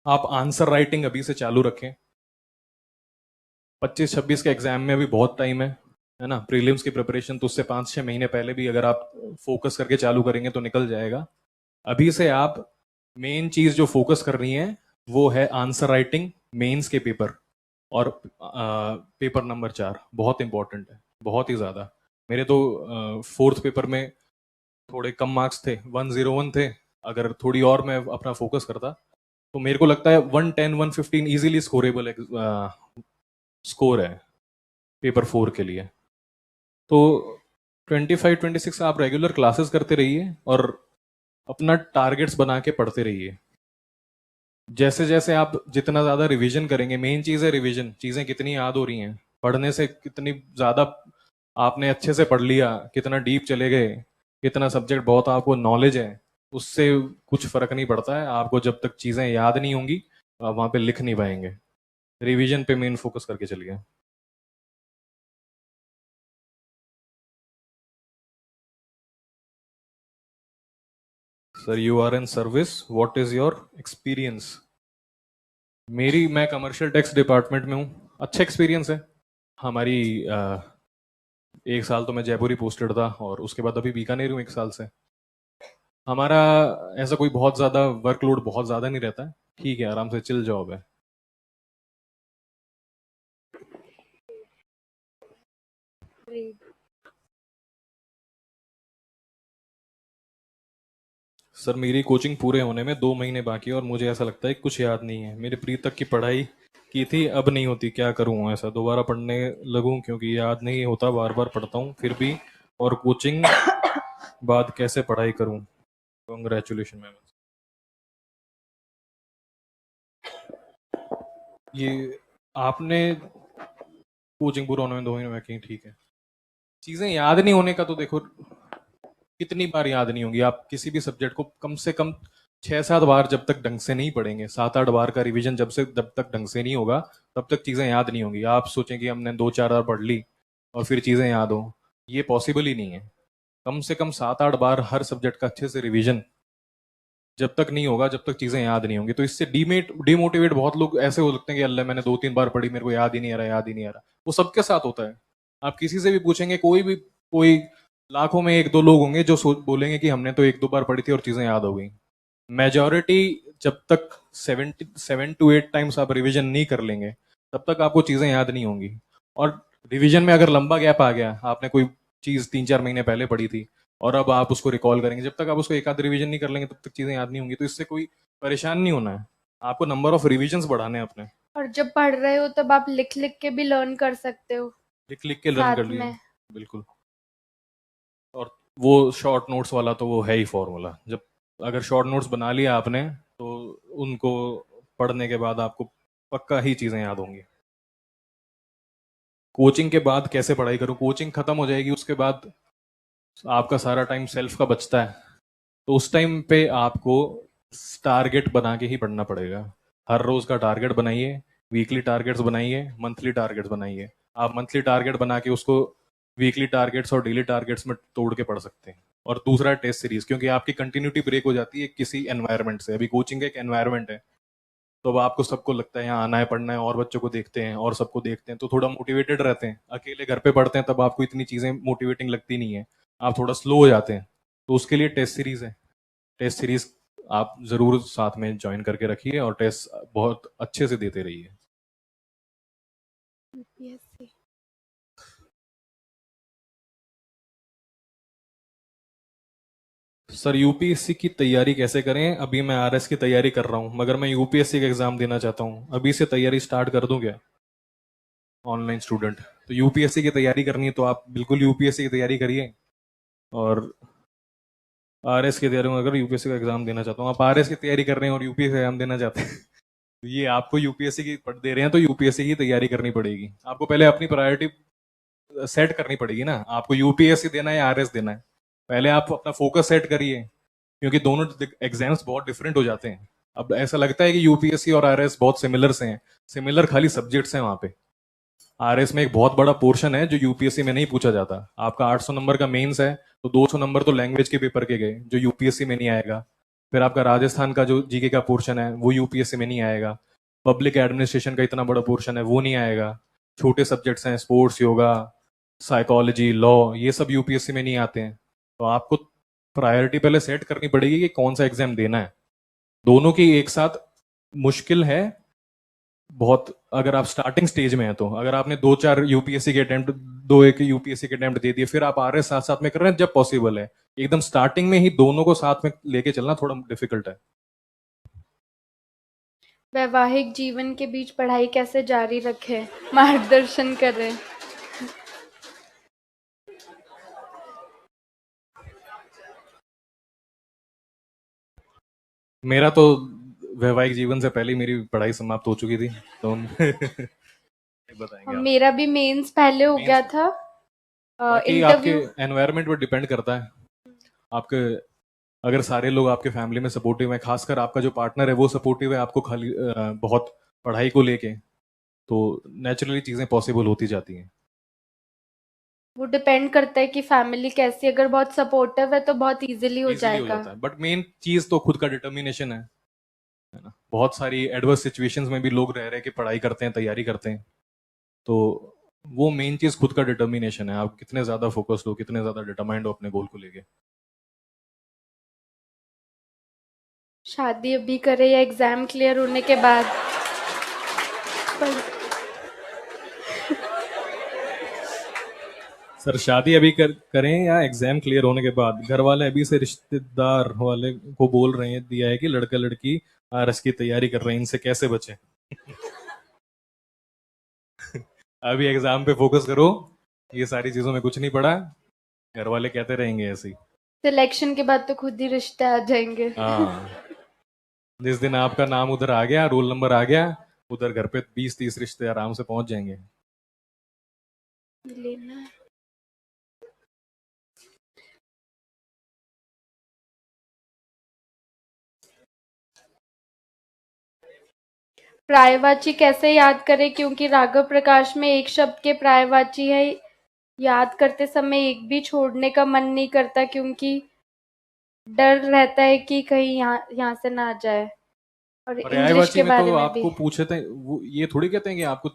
आप आंसर राइटिंग अभी से चालू रखें। 25-26 के एग्जाम में अभी बहुत टाइम है ना। प्रीलिम्स की प्रिपरेशन तो उससे 5-6 महीने पहले भी अगर आप फोकस करके चालू करेंगे तो निकल जाएगा। अभी से आप मेन चीज जो फोकस कर रही हैं वो है आंसर राइटिंग मेंस के पेपर, और पेपर नंबर 4 बहुत इंपॉर्टेंट है, बहुत ही ज्यादा। मेरे तो 4th पेपर में थोड़े कम मार्क्स थे, 101 थे। अगर थोड़ी और मैं अपना फोकस करता तो मेरे को लगता है 110-115 इजीली स्कोरेबल स्कोर है पेपर 4 के लिए। तो 25-26 आप रेगुलर क्लासेस करते रहिए और अपना टारगेट्स बना के पढ़ते रहिए। जैसे जैसे आप जितना ज्यादा रिवीजन करेंगे, मेन चीज है रिवीजन, चीजें कितनी याद हो रही हैं, पढ़ने से कितनी ज्यादा आपने अच्छे से पढ़ लिया, कितना डीप चले गए, कितना सब्जेक्ट बहुत आपको नॉलेज है, उससे कुछ फर्क नहीं पड़ता है। आपको जब तक चीजें याद नहीं होंगी आप वहां पे लिख नहीं पाएंगे। रिवीजन पे मेन फोकस करके चलिए। Sir you are in service, what is your experience. मैं कमर्शियल टैक्स डिपार्टमेंट में हूँ। अच्छा एक्सपीरियंस है हमारी। 1 साल तो मैं जयपुर ही पोस्टेड था, और उसके बाद अभी बीकानेर हूँ 1 साल से। हमारा ऐसा कोई बहुत ज़्यादा वर्कलोड बहुत ज़्यादा नहीं रहता है, ठीक है, आराम से चिल जॉब है। सर मेरी कोचिंग पूरे होने में 2 महीने बाकी है और मुझे ऐसा लगता है कि कुछ याद नहीं है। मेरी प्री तक की पढ़ाई की थी, अब नहीं होती। क्या करूं? ऐसा दोबारा पढ़ने लगूं? क्योंकि याद नहीं होता, बार बार पढ़ता हूं फिर भी। और कोचिंग बाद कैसे पढ़ाई करूं? Congratulation ma'am. ये आपने कोचिंग पूरा होने में 2 महीने बाकी, ठीक है। चीजें याद नहीं होने का तो देखो, कितनी बार याद नहीं होंगी। आप किसी भी सब्जेक्ट को कम से कम 6-7 बार जब तक ढंग से नहीं पढ़ेंगे, 7-8 बार का रिवीजन जब तक ढंग से नहीं होगा, तब तक चीजें याद नहीं होंगी। आप सोचें कि हमने 2-4 बार पढ़ ली और फिर चीजें याद हो, ये पॉसिबल ही नहीं है। कम से कम 7-8 बार हर सब्जेक्ट का अच्छे से रिवीजन जब तक नहीं होगा, जब तक चीजें याद नहीं होंगी। तो इससे डिमोटिवेट बहुत लोग ऐसे हो सकते हैं कि अल्लाह मैंने 2-3 बार पढ़ी, मेरे को याद ही नहीं आ रहा, याद ही नहीं आ रहा। वो सबके साथ होता है। आप किसी से भी पूछेंगे, कोई लाखों में 1-2 लोग होंगे जो बोलेंगे कि हमने तो 1-2 बार पढ़ी थी और चीजें याद हो गई। मेजॉरिटी जब तक 7 to 8 टाइम्स आप रिवीजन नहीं कर लेंगे, तब तक आपको चीजें याद नहीं होंगी। और रिवीजन में अगर लंबा गैप आ गया, आपने कोई चीज 3-4 महीने पहले पढ़ी थी और अब आप उसको रिकॉल करेंगे, जब तक आप उसको एक आध रिवीजन नहीं कर लेंगे तब तक चीजें याद नहीं होंगी। तो इससे कोई परेशान नहीं होना है, आपको नंबर ऑफ रिवीजन बढ़ाने हैं अपने। और जब पढ़ रहे हो तब आप लिख लिख के भी लर्न कर सकते हो लिख लिख के लर्न साथ कर लिए, में। बिल्कुल। और वो शॉर्ट नोट्स वाला तो वो है ही फॉर्मूला। जब अगर शॉर्ट नोट्स बना लिया आपने, तो उनको पढ़ने के बाद आपको पक्का ही चीजें याद होंगी। कोचिंग के बाद कैसे पढ़ाई करूं? कोचिंग खत्म हो जाएगी, उसके बाद आपका सारा टाइम सेल्फ का बचता है, तो उस टाइम पे आपको टारगेट बना के ही पढ़ना पड़ेगा। हर रोज का टारगेट बनाइए, वीकली टारगेट्स बनाइए, मंथली टारगेट्स बनाइए। आप मंथली टारगेट बना के उसको वीकली टारगेट्स और डेली टारगेट्स में तोड़ के पढ़ सकते हैं। और दूसरा टेस्ट सीरीज, क्योंकि आपकी कंटिन्यूटी ब्रेक हो जाती है किसी एनवायरनमेंट से। अभी कोचिंग एक एनवायरनमेंट है, तो अब आपको सबको लगता है यहाँ आना है, पढ़ना है, और बच्चों को देखते हैं और सबको देखते हैं तो थोड़ा मोटिवेटेड रहते हैं। अकेले घर पे पढ़ते हैं तब आपको इतनी चीजें मोटिवेटिंग लगती नहीं है, आप थोड़ा स्लो हो जाते हैं। तो उसके लिए टेस्ट सीरीज है। टेस्ट सीरीज आप जरूर साथ में ज्वाइन करके रखिए और टेस्ट बहुत अच्छे से देते रहिए। यूपीएससी सर यूपीएससी की तैयारी कैसे करें? अभी मैं आरएस की तैयारी कर रहा हूँ, मगर मैं यूपीएससी का एग्जाम देना चाहता हूँ। अभी से तैयारी स्टार्ट कर दूं क्या? ऑनलाइन स्टूडेंट तो यूपीएससी की तैयारी करनी है तो आप बिल्कुल यूपीएससी की तैयारी करिए। और आरएस की तैयारी में, अगर यूपीएससी का एग्जाम देना चाहता हूँ, आप आरएस की तैयारी कर रहे हैं और यूपीएससी का एग्जाम देना चाहते हैं तो ये आपको यूपीएससी की पढ़ दे रहे हैं तो यूपीएससी की तैयारी करनी पड़ेगी। आपको पहले अपनी प्रायोरिटी सेट करनी पड़ेगी ना, आपको यूपीएससी देना है या आरएस देना है। पहले आप अपना फोकस सेट करिए, क्योंकि दोनों एग्जाम्स बहुत डिफरेंट हो जाते हैं। अब ऐसा लगता है कि यूपीएससी और आरएस बहुत सिमिलर से हैं, सिमिलर खाली सब्जेक्ट्स हैं। वहां पे आरएस में एक बहुत बड़ा पोर्शन है जो यूपीएससी में नहीं पूछा जाता। आपका 800 नंबर का मेंस है, तो 200 नंबर तो लैंग्वेज के पेपर के गए जो यूपीएससी में नहीं आएगा। फिर आपका राजस्थान का जो जीके का पोर्शन है वो यूपीएससी में नहीं आएगा। पब्लिक एडमिनिस्ट्रेशन का इतना बड़ा पोर्शन है वो नहीं आएगा। छोटे सब्जेक्ट्स हैं, स्पोर्ट्स, योगा, साइकोलॉजी, लॉ, ये सब यूपीएससी में नहीं आते हैं। तो आपको प्रायोरिटी पहले सेट करनी पड़ेगी कि कौन सा एग्जाम देना है। दोनों की एक साथ मुश्किल है बहुत, अगर आप स्टार्टिंग स्टेज में हैं तो। अगर आपने 2-4 यूपीएससी के अटेम्प्ट, 2-1 यूपीएससी के अटेम्प्ट दे दिए, फिर आप आरएस साथ साथ में कर रहे हैं, जब पॉसिबल है। एकदम स्टार्टिंग में ही दोनों को साथ में लेके चलना थोड़ा डिफिकल्ट है। वैवाहिक जीवन के बीच पढ़ाई कैसे जारी रखें, मार्गदर्शन करें। मेरा तो वैवाहिक जीवन से पहले ही मेरी पढ़ाई समाप्त हो चुकी थी, तो बताएंगे आप। मेरा भी मेंस पहले हो गया था। बाकी आपके इंटरव्यू एनवायरनमेंट पर डिपेंड करता है। आपके अगर सारे लोग आपके फैमिली में सपोर्टिव हैं, खासकर आपका जो पार्टनर है वो सपोर्टिव है आपको खाली बहुत पढ़ाई को लेके, तो नेचुरली चीजें पॉसिबल होती जाती हैं। वो डिपेंड करता है कि फैमिली कैसी, अगर बहुत सपोर्टिव है तो बहुत इजीली हो इजीली हो जाएगा। जाता है, बट मेन चीज तो खुद का डिटर्मिनेशन है ना। बहुत सारी एडवर्स सिचुएशंस में भी लोग रह रहे कि पढ़ाई करते हैं, तैयारी करते हैं, तो वो मेन चीज खुद का डिटर्मिनेशन है। आप कितने ज्यादा फोकस्ड हो, कितने ज्यादा डिटरमाइंड हो अपने गोल को लेके। शादी अभी करे या एग्जाम क्लियर होने के बाद? सर शादी अभी करें या एग्जाम क्लियर होने के बाद? घर वाले अभी से रिश्तेदार वाले को बोल रहे हैं दिया है कि लड़का लड़की आरएस की तैयारी कर रहे हैं, इनसे कैसे बचें? अभी एग्जाम पे फोकस करो, ये सारी चीजों में कुछ नहीं पड़ा, घर वाले कहते रहेंगे ऐसे ही। सिलेक्शन के बाद तो खुद ही रिश्ते आ जाएंगे। हाँ, जिस दिन आपका नाम उधर आ गया, रोल नंबर आ गया, उधर घर पे 20-30 रिश्ते आराम से पहुंच जाएंगे। लेना पर्यायवाची कैसे याद करें, क्योंकि राघव प्रकाश में एक शब्द के पर्यायवाची है। याद करते समय एक भी छोड़ने का मन नहीं करता, क्योंकि डर रहता है कि कहीं यहाँ से ना आ जाए। और इंग्लिश पर्यायवाची के में बारे तो में भी आपको पूछे थे, वो ये थोड़ी कहते हैं कि आपको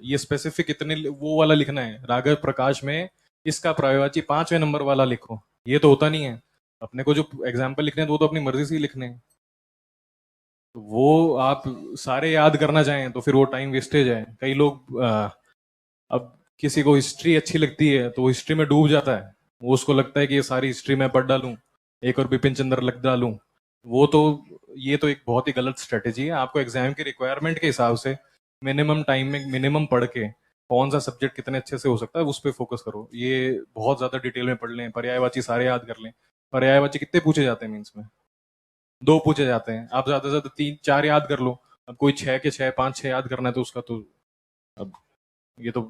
ये स्पेसिफिक इतने वो वाला लिखना है, राघव प्रकाश में इसका पर्यायवाची 5वें नंबर वाला लिखो, ये तो होता नहीं है। अपने को जो एग्जाम्पल लिखने हैं वो तो अपनी मर्जी से ही लिखने हैं। तो वो आप सारे याद करना चाहें तो फिर वो टाइम वेस्टेज है। कई लोग अब किसी को हिस्ट्री अच्छी लगती है तो वो हिस्ट्री में डूब जाता है, वो उसको लगता है कि ये सारी हिस्ट्री मैं पढ़ डालूं, एक और बिपिन चंद्र लिख डालूं। वो तो ये तो एक बहुत ही गलत स्ट्रेटेजी है। आपको एग्जाम की रिक्वायरमेंट के हिसाब से मिनिमम टाइम में मिनिमम पढ़ के कौन सा सब्जेक्ट कितने अच्छे से हो सकता है उस पर फोकस करो। ये बहुत ज्यादा डिटेल में पढ़ लें, पर्यायवाची सारे याद कर लें। पर्यायवाची कितने पूछे जाते हैं मीन्स में? 2 पूछे जाते हैं, आप ज्यादा से ज्यादा 3-4 याद कर लो। अब कोई 6 के 6 5-6 याद करना है तो उसका तो अब ये तो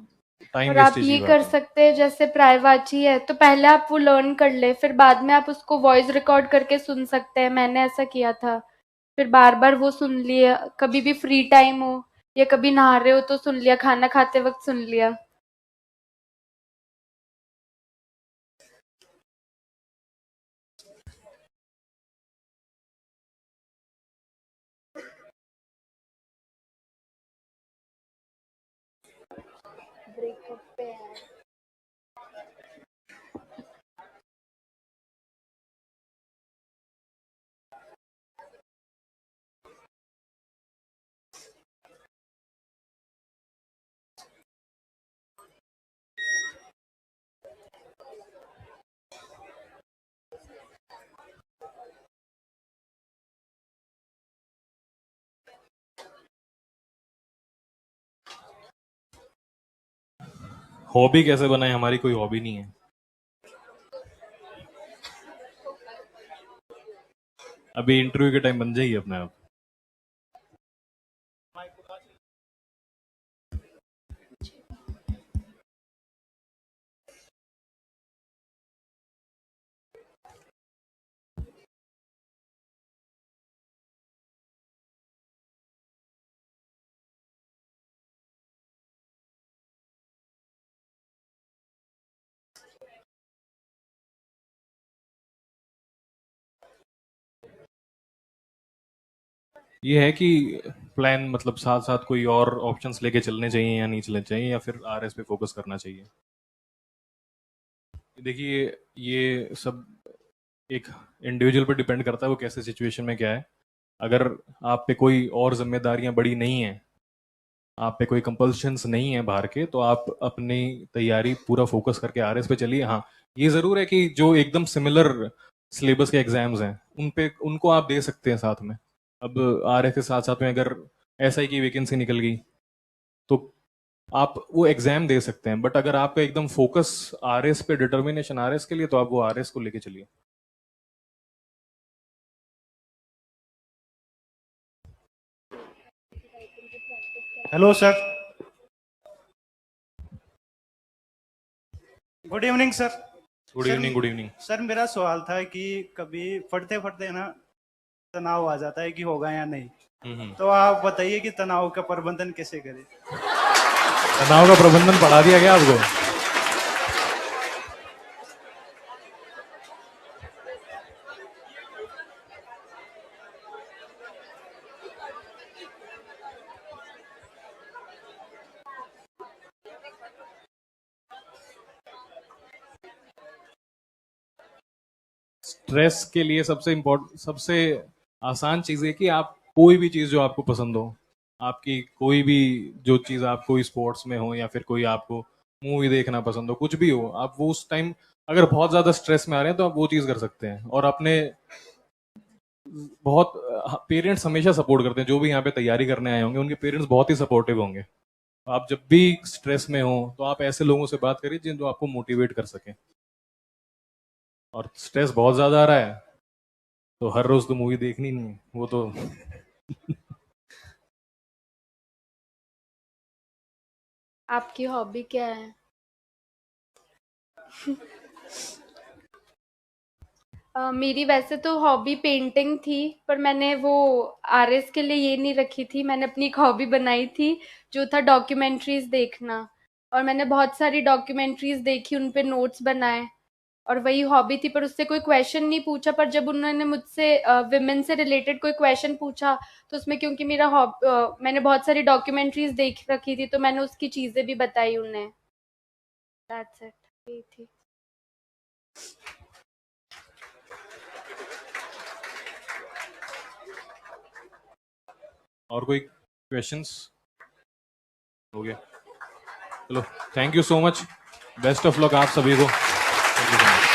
टाइम और आप वेस्टेज ये की कर बात है। सकते हैं, जैसे पर्यायवाची है तो पहले आप वो लर्न कर ले, फिर बाद में आप उसको वॉइस रिकॉर्ड करके सुन सकते हैं। मैंने ऐसा किया था, फिर बार बार वो सुन लिया। कभी भी फ्री टाइम हो या कभी नहा रहे हो तो सुन लिया, खाना खाते वक्त सुन लिया। ब्रेकअप पे है। हॉबी कैसे बनाए? हमारी कोई हॉबी नहीं है। अभी इंटरव्यू के टाइम बन जाइए अपने आप। ये है कि प्लान मतलब साथ साथ कोई और ऑप्शंस लेके चलने चाहिए या नहीं चलने चाहिए, या फिर आरएस पे फोकस करना चाहिए। देखिए, ये सब एक इंडिविजुअल पे डिपेंड करता है वो कैसे सिचुएशन में क्या है। अगर आप पे कोई और जिम्मेदारियां बड़ी नहीं है, आप पे कोई कंपल्शंस नहीं है बाहर के, तो आप अपनी तैयारी पूरा फोकस करके आरएस पे चलिए। हाँ, ये जरूर है कि जो एकदम सिमिलर सिलेबस के एग्जाम्स हैं उन पे उनको आप दे सकते हैं साथ में। अब आरएस के साथ साथ में अगर एसआई की वैकेंसी निकल गई तो आप वो एग्जाम दे सकते हैं। बट अगर आपका एकदम फोकस आरएस पे, डिटर्मिनेशन आरएस के लिए, तो आप वो आरएस को लेके चलिए। Hello sir, good evening sir. Good evening. Good evening. Sir मेरा सवाल था कि कभी पढ़ते पढ़ते ना तनाव आ जाता है कि होगा या नहीं, तो आप बताइए कि तनाव का प्रबंधन कैसे करें। तनाव का प्रबंधन पढ़ा दिया गया आपको? स्ट्रेस के लिए सबसे इम्पोर्टेंट, सबसे आसान चीज है कि आप कोई भी चीज जो आपको पसंद हो, आपकी कोई भी जो चीज आप कोई स्पोर्ट्स में हो या फिर कोई आपको मूवी देखना पसंद हो, कुछ भी हो, आप वो उस टाइम अगर बहुत ज्यादा स्ट्रेस में आ रहे हैं तो आप वो चीज कर सकते हैं। और अपने बहुत पेरेंट्स हमेशा सपोर्ट करते हैं, जो भी यहाँ पे तैयारी करने आए होंगे उनके पेरेंट्स बहुत ही सपोर्टिव होंगे। आप जब भी स्ट्रेस में हो तो आप ऐसे लोगों से बात करिए जिन जो आपको मोटिवेट कर सके। और स्ट्रेस बहुत ज्यादा आ रहा है तो हर रोज तो मूवी देखनी नहीं है, वो तो आपकी हॉबी क्या है? मेरी वैसे तो हॉबी पेंटिंग थी, पर मैंने वो आरएस के लिए ये नहीं रखी थी। मैंने अपनी एक हॉबी बनाई थी जो था डॉक्यूमेंट्रीज देखना, और मैंने बहुत सारी डॉक्यूमेंट्रीज देखी, उन पे नोट्स बनाए, और वही हॉबी थी। पर उससे कोई क्वेश्चन नहीं पूछा, पर जब उन्होंने मुझसे विमेन से रिलेटेड कोई क्वेश्चन पूछा तो उसमें, क्योंकि मैंने बहुत सारी डॉक्यूमेंट्रीज देख रखी थी तो मैंने उसकी चीजें भी बताई उन्हें। दैट्स इट, यही थी। और कोई क्वेश्चंस? हो गया, चलो, thank you so much, best of luck आप सभी को। Thank you so much.